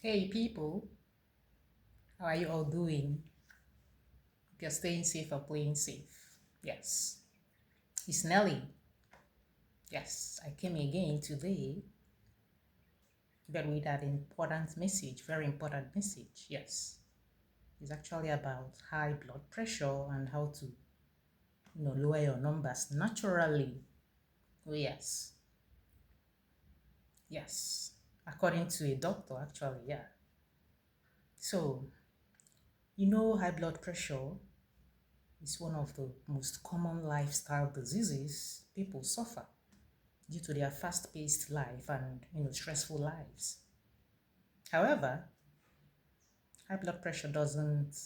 Hey people, how are you all doing? If you're staying safe or playing safe. Yes, it's Nelly. Yes, I came again today, but with that important message, very important message. Yes, it's actually about high blood pressure and how to, lower your numbers naturally. Oh yes, yes, according to a doctor, actually, yeah. So, high blood pressure is one of the most common lifestyle diseases people suffer due to their fast-paced life and stressful lives. However, high blood pressure doesn't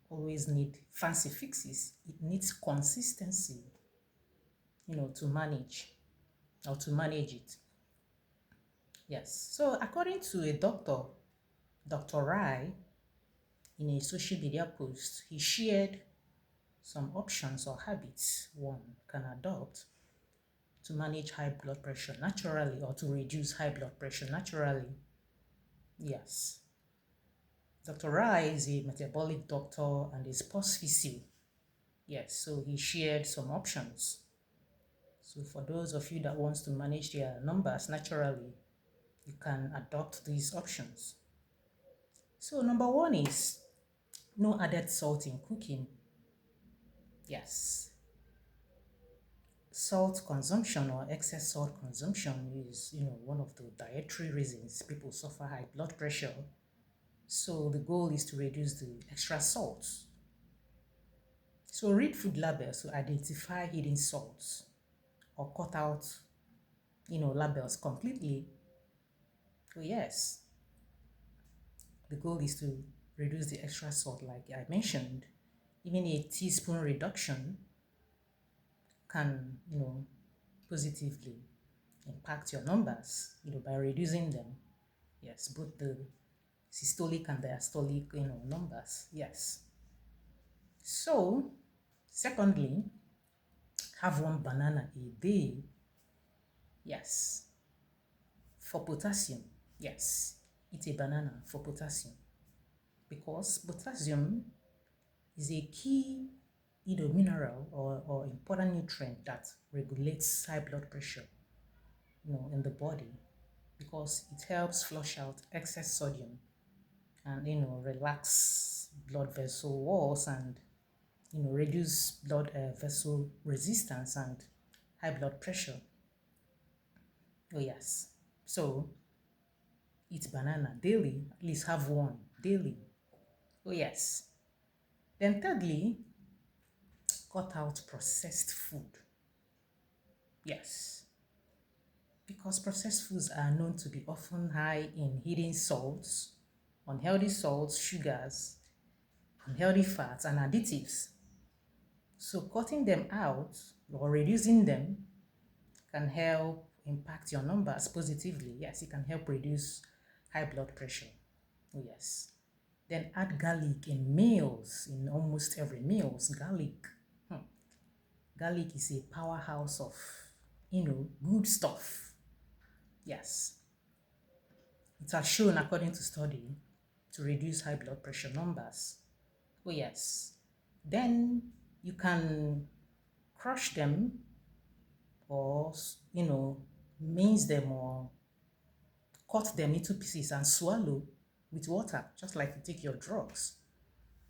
always need fancy fixes. It needs consistency, to manage it. Yes. So according to a doctor, Dr. Rai, in a social media post, he shared some options or habits one can adopt to manage high blood pressure naturally or to reduce high blood pressure naturally. Yes. Dr. Rai is a metabolic doctor and a sports physio. Yes, so he shared some options. So for those of you that wants to manage their numbers naturally, you can adopt these options. So number one is no added salt in cooking. Yes. Salt consumption or excess salt consumption is, one of the dietary reasons people suffer high blood pressure. So the goal is to reduce the extra salt. So read food labels to identify hidden salts or cut out, labels completely. So yes, the goal is to reduce the extra salt like I mentioned. Even a teaspoon reduction can, positively impact your numbers, by reducing them. Yes, both the systolic and diastolic, numbers. Yes. So, secondly, have one banana a day. Yes. For potassium, yes, eat a banana for potassium because potassium is a key mineral or important nutrient that regulates high blood pressure in the body because it helps flush out excess sodium and relax blood vessel walls and reduce blood vessel resistance and high blood pressure. Oh yes, so eat banana daily, at least have one daily. Oh, yes. Then, thirdly, cut out processed food. Yes. Because processed foods are known to be often high in hidden salts, sugars, unhealthy fats, and additives. So, cutting them out or reducing them can help impact your numbers positively. Yes, it can help reduce high blood pressure. Oh, yes. Then add garlic in meals, in almost every meals. Garlic is a powerhouse of, good stuff. Yes. It has shown, according to study, to reduce high blood pressure numbers. Oh, yes. Then you can crush them or, mince them or cut them into pieces and swallow with water, just like you take your drugs.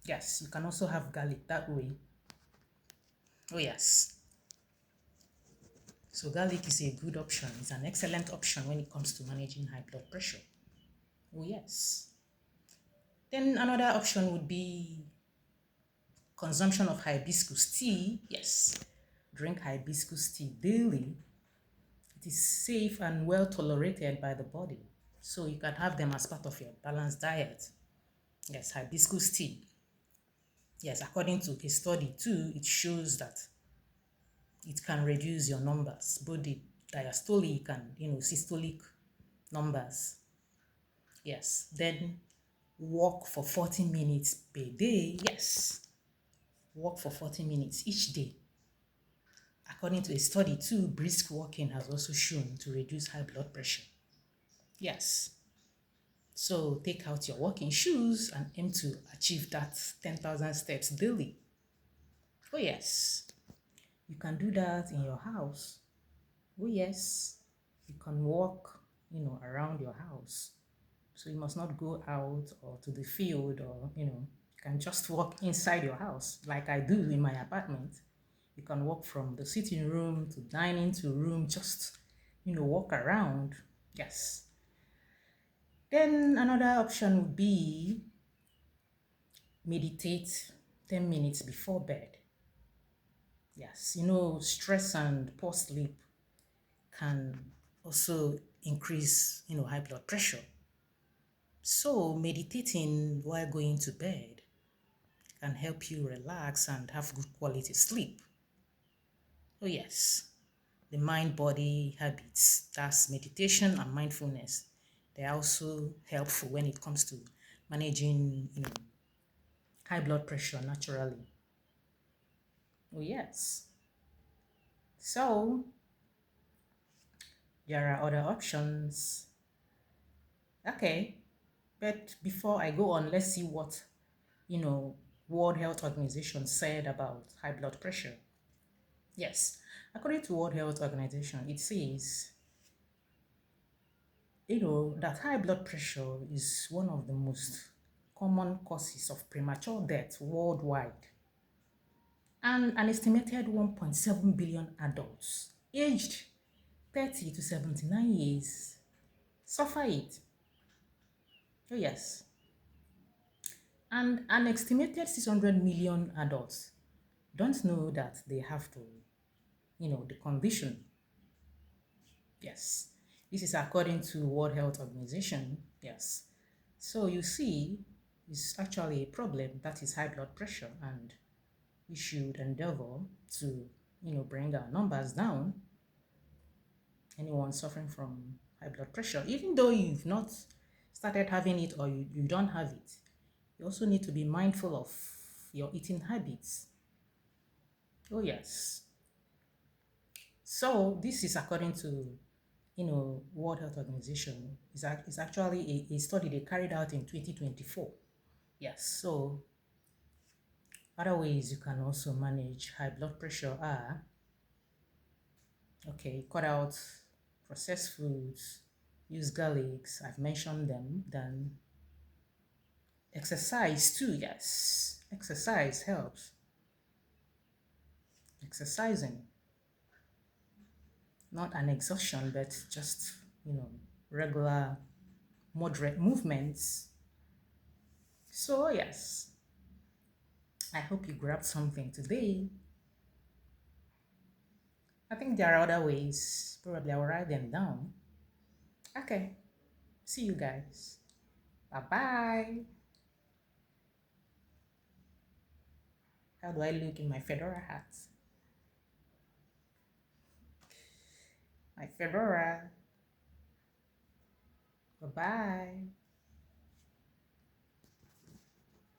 Yes, you can also have garlic that way. Oh, yes. So garlic is a good option. It's an excellent option when it comes to managing high blood pressure. Oh, yes. Then another option would be consumption of hibiscus tea. Yes, drink hibiscus tea daily. It is safe and well tolerated by the body. So you can have them as part of your balanced diet. Yes, hibiscus tea. Yes, according to a study too, it shows that it can reduce your numbers, both the diastolic and systolic numbers. Yes. Then walk for 40 minutes per day. Yes. Walk for 40 minutes each day. According to a study too, brisk walking has also shown to reduce high blood pressure. Yes. So take out your walking shoes and aim to achieve that 10,000 steps daily. Oh, yes, you can do that in your house. Oh, yes, you can walk, around your house. So you must not go out or to the field or, you can just walk inside your house like I do in my apartment. You can walk from the sitting room to dining to room, just, walk around. Yes. Then another option would be meditate 10 minutes before bed. Yes, stress and poor sleep can also increase, high blood pressure. So meditating while going to bed can help you relax and have good quality sleep. Oh, yes, the mind body habits, that's meditation and mindfulness. They're also helpful when it comes to managing, high blood pressure naturally. Oh, yes. So, there are other options. Okay, but before I go on, let's see what, you know, World Health Organization said about high blood pressure. Yes, according to World Health Organization, it says, that high blood pressure is one of the most common causes of premature death worldwide. And an estimated 1.7 billion adults aged 30 to 79 years suffer it. Oh, yes. And an estimated 600 million adults don't know that they have the condition. Yes. This is according to World Health Organization. Yes. So you see, it's actually a problem that is high blood pressure, and we should endeavor to, bring our numbers down. Anyone suffering from high blood pressure, even though you've not started having it or you don't have it, you also need to be mindful of your eating habits. Oh, yes. So this is according to, World Health Organization. It's actually a study they carried out in 2024. Yes, so other ways you can also manage high blood pressure are, okay, cut out processed foods, use garlics, I've mentioned them, then exercise too, yes. Exercise helps. Exercising, not an exhaustion, but just, regular, moderate movements. So, yes, I hope you grabbed something today. I think there are other ways. Probably I will write them down. Okay, see you guys. Bye bye. How do I look in my fedora hat? My fedora. Bye bye.